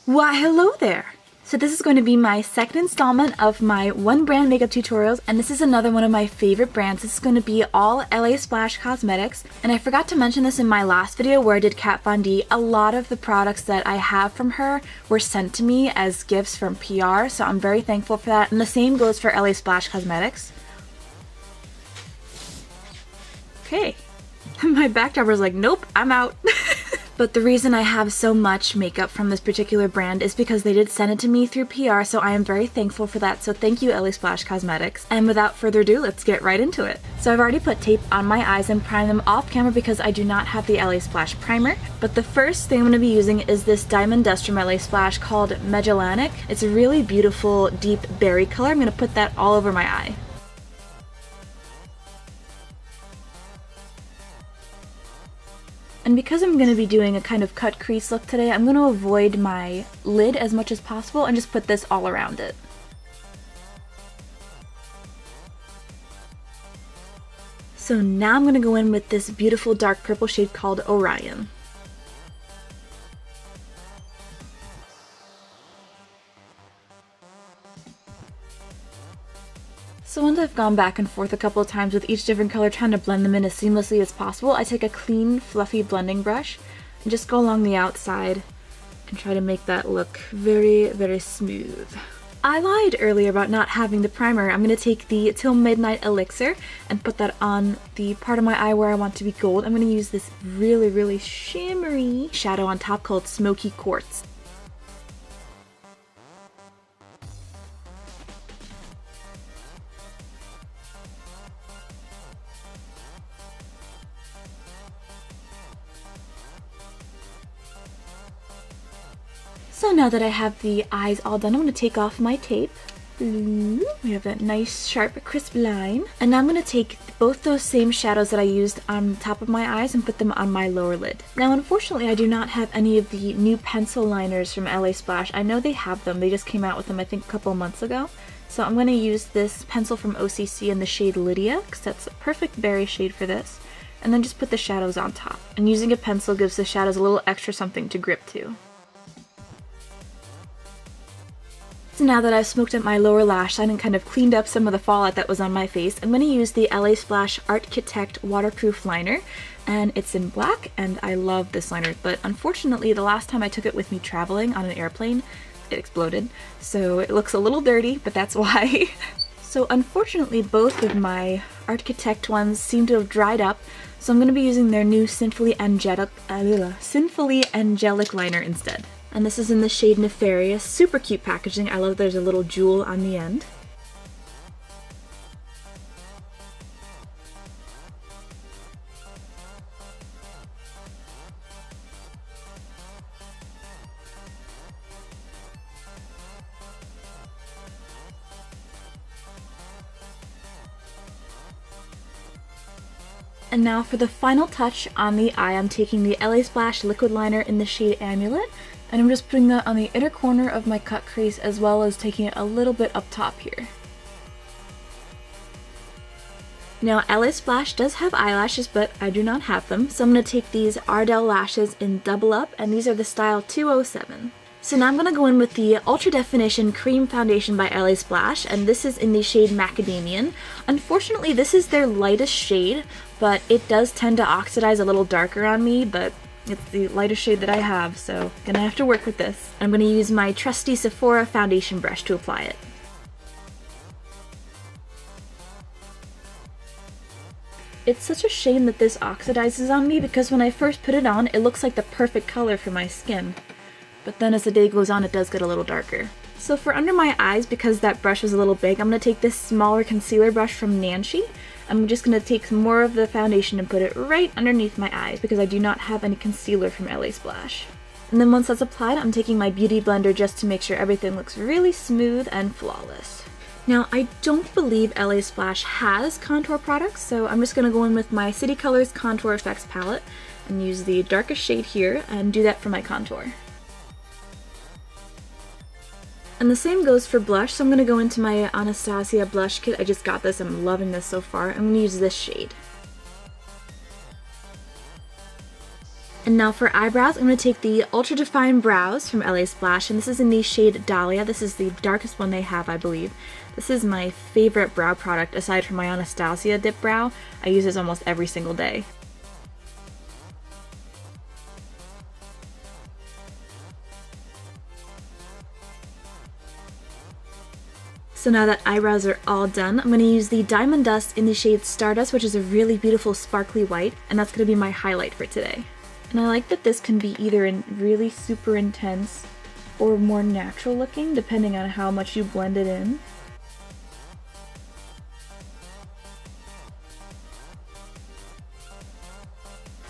Why, hello there! So this is going to be my second installment of my one brand makeup tutorials, and this is another one of my favorite brands. This is going to be all Lasplash cosmetics, and I forgot to mention this in my last video where I did Kat Von D. A lot of the products that I have from her were sent to me as gifts from PR, so I'm very thankful for that, and the same goes for Lasplash cosmetics. Okay, my backdropper is like, nope, I'm out. But the reason I have so much makeup from this particular brand is because they did send it to me through PR, so I am very thankful for that. So thank you, Lasplash Cosmetics. And without further ado, let's get right into it. So I've already put tape on my eyes and primed them off camera because I do not have the Lasplash primer. But the first thing I'm going to be using is this Diamond Dust from Lasplash called Magellanic. It's a really beautiful deep berry color. I'm going to put that all over my eye. And because I'm going to be doing a kind of cut crease look today, I'm going to avoid my lid as much as possible and just put this all around it. So now I'm going to go in with this beautiful dark purple shade called Orion. So once I've gone back and forth a couple of times with each different color trying to blend them in as seamlessly as possible, I take a clean, fluffy blending brush and just go along the outside and try to make that look very, very smooth. I lied earlier about not having the primer. I'm going to take the Till Midnight Elixir and put that on the part of my eye where I want to be gold. I'm going to use this really, really shimmery shadow on top called Smoky Quartz. So now that I have the eyes all done, I'm going to take off my tape. We have that nice, sharp, crisp line. And now I'm going to take both those same shadows that I used on top of my eyes and put them on my lower lid. Now, unfortunately, I do not have any of the new pencil liners from Lasplash. I know they have them. They just came out with them, I think, a couple months ago. So I'm going to use this pencil from OCC in the shade Lydia, because that's a perfect berry shade for this. And then just put the shadows on top. And using a pencil gives the shadows a little extra something to grip to. So now that I've smoked up my lower lash line and kind of cleaned up some of the fallout that was on my face, I'm going to use the Lasplash Architect Waterproof Liner, and it's in black, and I love this liner, but unfortunately the last time I took it with me traveling on an airplane, it exploded, so it looks a little dirty, but that's why. So unfortunately both of my Architect ones seem to have dried up, so I'm going to be using their new Sinfully Angelic liner instead. And this is in the shade Nefarious. Super cute packaging. I love there's a little jewel on the end. And now for the final touch on the eye, I'm taking the Lasplash liquid liner in the shade Amulet. And I'm just putting that on the inner corner of my cut crease as well as taking it a little bit up top here. Now Lasplash does have eyelashes, but I do not have them, so I'm going to take these Ardell lashes in Double Up, and these are the style 207. So now I'm going to go in with the Ultra Definition Cream Foundation by Lasplash, and this is in the shade Macadamian. Unfortunately, this is their lightest shade, but it does tend to oxidize a little darker on me, but it's the lightest shade that I have, so gonna have to work with this. I'm gonna use my trusty Sephora foundation brush to apply it. It's such a shame that this oxidizes on me because when I first put it on, it looks like the perfect color for my skin. But then as the day goes on, it does get a little darker. So for under my eyes, because that brush was a little big, I'm gonna take this smaller concealer brush from Nancy. I'm just going to take some more of the foundation and put it right underneath my eyes because I do not have any concealer from Lasplash. And then once that's applied, I'm taking my beauty blender just to make sure everything looks really smooth and flawless. Now, I don't believe Lasplash has contour products, so I'm just going to go in with my City Colors Contour Effects palette and use the darkest shade here and do that for my contour. And the same goes for blush, so I'm going to go into my Anastasia blush kit. I just got this, I'm loving this so far. I'm going to use this shade. And now for eyebrows, I'm going to take the Ultra Define Brows from Lasplash, and this is in the shade Dahlia. This is the darkest one they have, I believe. This is my favorite brow product aside from my Anastasia Dip Brow. I use this almost every single day. So now that eyebrows are all done, I'm going to use the Diamond Dust in the shade Stardust, which is a really beautiful sparkly white, and that's going to be my highlight for today. And I like that this can be either in really super intense or more natural looking, depending on how much you blend it in.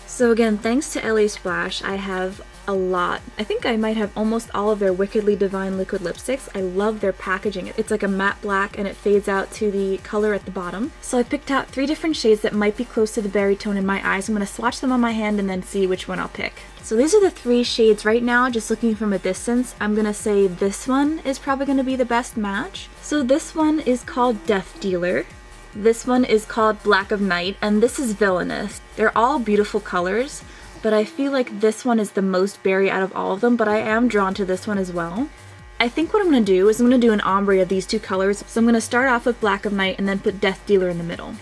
So again, thanks to Lasplash, I have a lot. I think I might have almost all of their Wickedly Divine liquid lipsticks. I love their packaging. It's like a matte black and it fades out to the color at the bottom. So I picked out 3 different shades that might be close to the berry tone in my eyes. I'm going to swatch them on my hand and then see which one I'll pick. So these are the 3 shades right now, just looking from a distance. I'm going to say this one is probably going to be the best match. So this one is called Death Dealer. This one is called Black of Night, and this is Villainous. They're all beautiful colors, but I feel like this one is the most berry out of all of them, but I am drawn to this one as well. I think what I'm going to do is I'm going to do an ombre of these 2 colors, so I'm going to start off with Black of Night and then put Death Dealer in the middle.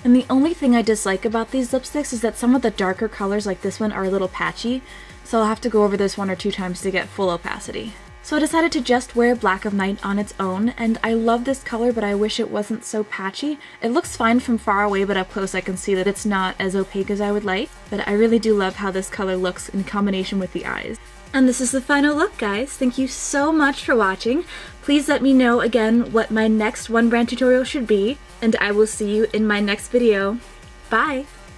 And the only thing I dislike about these lipsticks is that some of the darker colors like this one are a little patchy, so I'll have to go over this 1 or 2 times to get full opacity. So I decided to just wear Black of Night on its own, and I love this color, but I wish it wasn't so patchy. It looks fine from far away, but up close I can see that it's not as opaque as I would like, but I really do love how this color looks in combination with the eyes. And this is the final look, guys. Thank you so much for watching. Please let me know again what my next one brand tutorial should be, and I will see you in my next video. Bye!